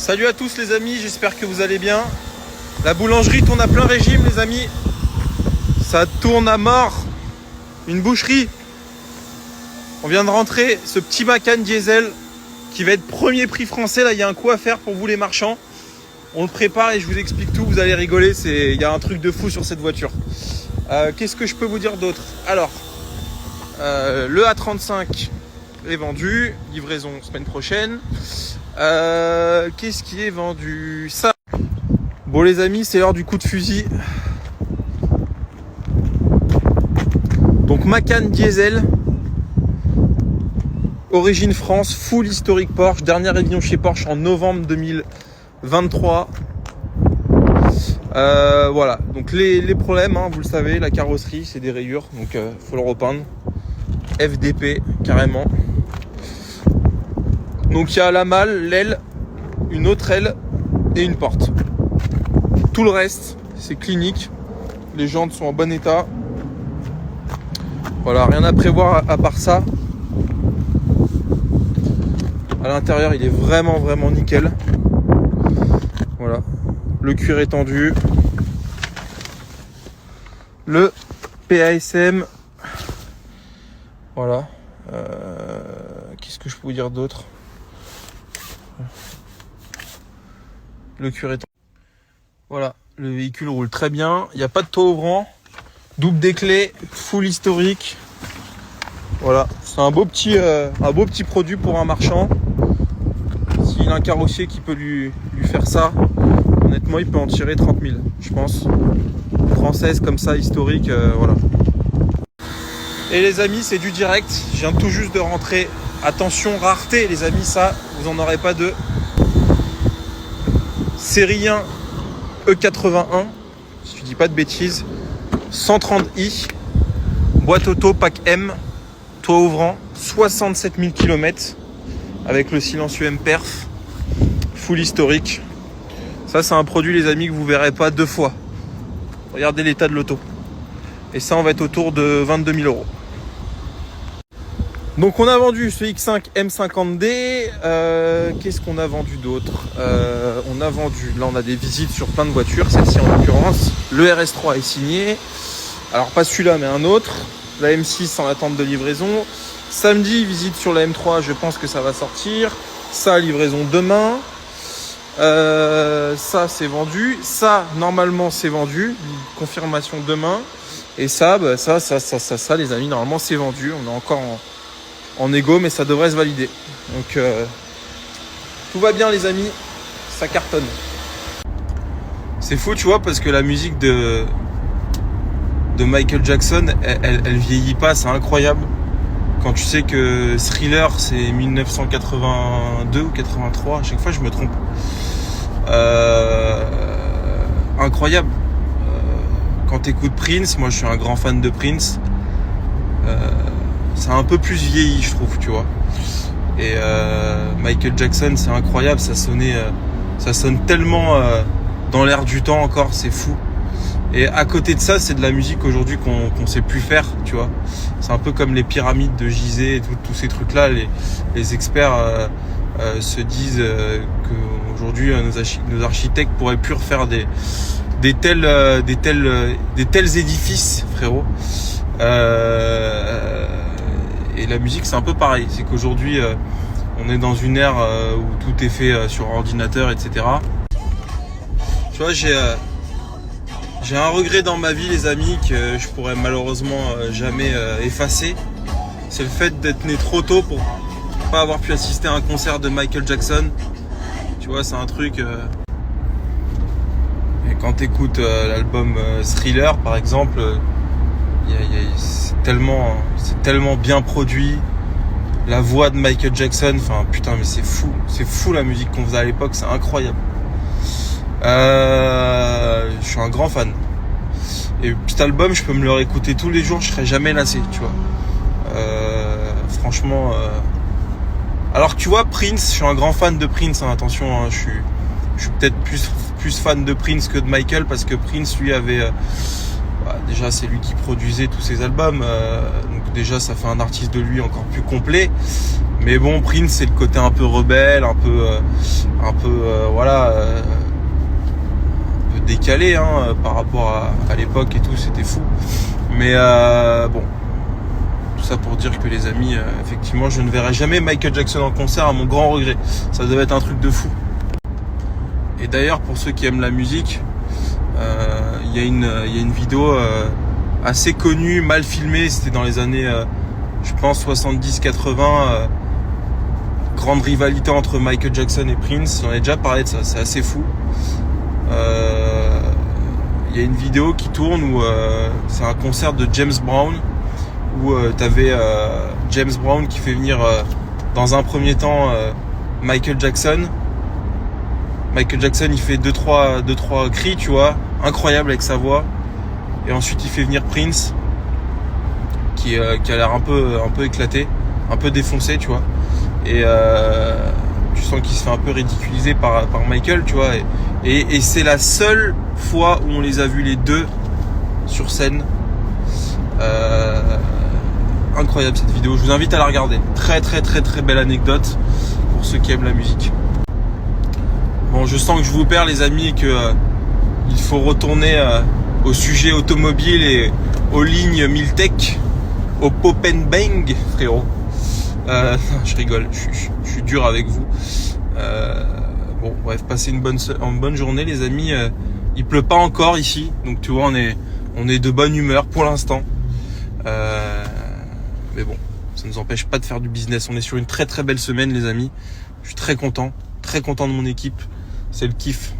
Salut à tous les amis, j'espère que vous allez bien. La boulangerie tourne à plein régime les amis. Ça tourne à mort. Une boucherie. On vient de rentrer ce petit Macan diesel qui va être premier prix français. Là il y a un coup à faire pour vous les marchands. On le prépare et je vous explique tout, vous allez rigoler. Il y a un truc de fou sur cette voiture. Qu'est-ce que je peux vous dire d'autre? Alors, le A35 est vendu, livraison semaine prochaine. Qu'est-ce qui est vendu? Ça. Bon les amis, c'est l'heure du coup de fusil. Donc Macan diesel, origine France, full historique Porsche. Dernière révision chez Porsche en novembre 2023. Voilà, donc les problèmes, hein, vous le savez, la carrosserie c'est des rayures, donc faut le repeindre. FDP carrément. Donc il y a la malle, l'aile, une autre aile et une porte. Tout le reste c'est clinique. Les jantes sont en bon état. Voilà, rien à prévoir à part ça. À l'intérieur il est vraiment nickel. Voilà, le cuir est tendu. Le PASM. Voilà. Qu'est-ce que je peux vous dire d'autre? Le cuir est tendu. Voilà, le véhicule roule très bien. Il n'y a pas de toit ouvrant. Double des clés, full historique. Voilà, c'est un beau petit produit pour un marchand. S'il a un carrossier qui peut lui faire ça, honnêtement, il peut en tirer 30 000, je pense. Française comme ça, historique, voilà. Et les amis, c'est du direct. Je viens tout juste de rentrer. Attention, rareté, les amis, ça, vous en aurez pas deux. Série 1 E81, si je dis pas de bêtises. 130i, boîte auto, pack M, toit ouvrant, 67 000 km avec le silencieux M-Perf, full historique. Ça c'est un produit les amis que vous verrez pas deux fois. Regardez l'état de l'auto. Et ça on va être autour de 22 000 euros. Donc on a vendu ce X5 M50D. Qu'est-ce qu'on a vendu d'autre? On a vendu, là on a des visites sur plein de voitures, celle-ci en l'occurrence. Le RS3 est signé. Alors pas celui-là mais un autre. La M6 en attente de livraison. Samedi, visite sur la M3, je pense que ça va sortir. Ça, livraison demain. Ça c'est vendu. Ça, normalement c'est vendu. Confirmation demain. Et ça, bah, ça les amis, normalement c'est vendu. On est encore en négo, mais ça devrait se valider. Donc tout va bien les amis, ça cartonne. C'est fou tu vois, parce que la musique de Michael Jackson, elle vieillit pas, c'est incroyable. Quand tu sais que Thriller c'est 1982 ou 83, à chaque fois je me trompe. Incroyable. Quand t'écoutes Prince, moi je suis un grand fan de Prince. C'est un peu plus vieilli je trouve, tu vois. Et Michael Jackson c'est incroyable, ça sonne tellement dans l'air du temps encore, c'est fou. Et à côté de ça, c'est de la musique aujourd'hui qu'on sait plus faire, tu vois. C'est un peu comme les pyramides de Gizeh et tous ces trucs-là. Les experts se disent qu'aujourd'hui nos architectes pourraient plus refaire des tels édifices, frérot. Et la musique, c'est un peu pareil. C'est qu'aujourd'hui, on est dans une ère où tout est fait sur ordinateur, etc. Tu vois, j'ai un regret dans ma vie, les amis, que je pourrais malheureusement jamais effacer. C'est le fait d'être né trop tôt pour pas avoir pu assister à un concert de Michael Jackson. Tu vois, c'est un truc. Et quand t'écoutes l'album Thriller, par exemple, c'est tellement bien produit. La voix de Michael Jackson, enfin putain, mais c'est fou la musique qu'on faisait à l'époque, c'est incroyable. Je suis un grand fan. Et cet album, je peux me le réécouter tous les jours, je serai jamais lassé, tu vois. Franchement. Alors que tu vois, Prince, je suis un grand fan de Prince. Hein, attention, hein, je suis peut-être plus fan de Prince que de Michael parce que Prince, lui, avait. Déjà, c'est lui qui produisait tous ses albums. Donc déjà, ça fait un artiste de lui encore plus complet. Mais bon, Prince, c'est le côté un peu rebelle, un peu voilà, un peu décalé par rapport à l'époque et tout, c'était fou. Mais bon, tout ça pour dire que les amis, effectivement, je ne verrai jamais Michael Jackson en concert à mon grand regret. Ça devait être un truc de fou. Et d'ailleurs, pour ceux qui aiment la musique, il y a une vidéo assez connue, mal filmée, c'était dans les années, je pense, 70-80, grande rivalité entre Michael Jackson et Prince. J'en ai déjà parlé de ça, c'est assez fou. Il y a une vidéo qui tourne où c'est un concert de James Brown, où t'avais James Brown qui fait venir dans un premier temps Michael Jackson. Michael Jackson, il fait 2-3 cris, tu vois, incroyable avec sa voix. Et ensuite, il fait venir Prince, qui a l'air un peu éclaté, un peu défoncé, tu vois. Et tu sens qu'il se fait un peu ridiculiser par Michael, tu vois. Et c'est la seule fois où on les a vus les deux sur scène. Incroyable cette vidéo, je vous invite à la regarder. Très très très très belle anecdote pour ceux qui aiment la musique. Bon, je sens que je vous perds les amis et que il faut retourner au sujet automobile et aux lignes Miltech, au pop and bang, frérot. Je rigole, je suis dur avec vous. Bon, bref, passez une bonne journée les amis. Il pleut pas encore ici, donc tu vois, on est de bonne humeur pour l'instant. Mais bon, ça ne nous empêche pas de faire du business. On est sur une très très belle semaine les amis. Je suis très content de mon équipe. C'est le kiff.